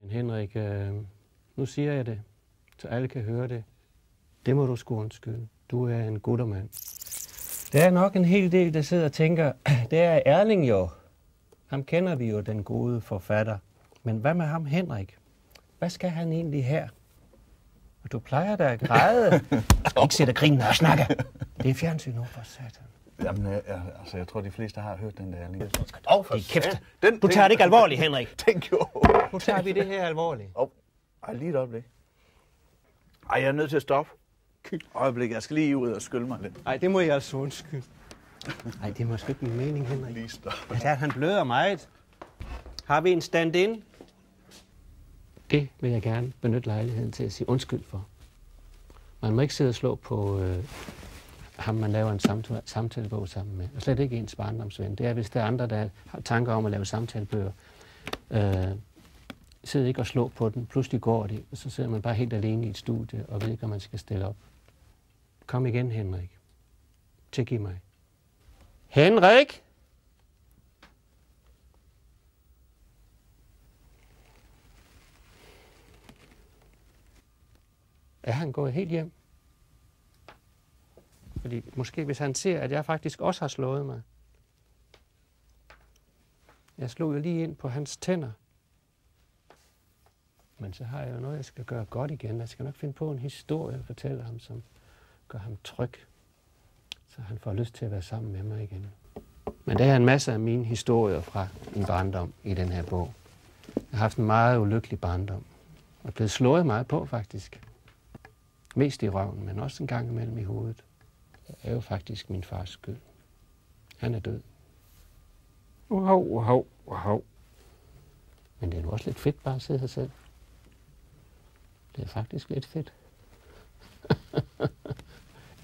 Henrik, nu siger jeg det, så alle kan høre det. Det må du sgu undskylde. Du er en guttermand. Der er nok en hel del, der sidder og tænker, det er Erling jo. Ham kender vi jo, den gode forfatter. Men hvad med ham, Henrik? Hvad skal han egentlig her? Og du plejer da at græde. Du skal ikke sætte og grine, når jeg snakker. Det er fjernsyn nu for satan. Jamen, altså, jeg tror, de fleste har hørt den der, Erling. Det er kæft. Du tager det ikke alvorligt, Henrik. Tænk jo. Nu tager vi det her alvorligt. Ej, lige et øjeblik. Ej, jeg er nødt til at stoppe. Øjeblik, jeg skal lige ud og skylde mig lidt. Ej, det må jeg altså undskylde. Ej, det er måske ikke min mening, Henrik. Lige stop. Ja, han bløder meget. Har vi en stand-in? Det vil jeg gerne benytte lejligheden til at sige undskyld for. Man må ikke sidde og slå på ham, man laver en samtalebog sammen med. Og slet ikke ens barndomsven. Det er, hvis der er andre, der har tanker om at lave samtalebøger. Sidder ikke og slå på den. Pludselig går de, og så sidder man bare helt alene i et studie og ved ikke, om man skal stille op. Kom igen, Henrik. Tilgiv mig. Henrik! Er han gået helt hjem? Fordi måske hvis han ser, at jeg faktisk også har slået mig. Jeg slog jo lige ind på hans tænder. Men så har jeg jo noget, jeg skal gøre godt igen. Jeg skal nok finde på en historie og fortælle ham, som gør ham tryg. Så han får lyst til at være sammen med mig igen. Men der er en masse af mine historier fra min barndom i den her bog. Jeg har haft en meget ulykkelig barndom. Og er blevet slået meget på, faktisk. Mest i røven, men også en gang imellem i hovedet. Det er jo faktisk min fars skyld. Han er død. Wow. Men det er jo også lidt fedt bare at sidde her selv. Det er faktisk lidt fedt.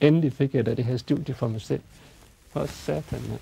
Endelig fik jeg da det her studie for mig selv. For satan, mand.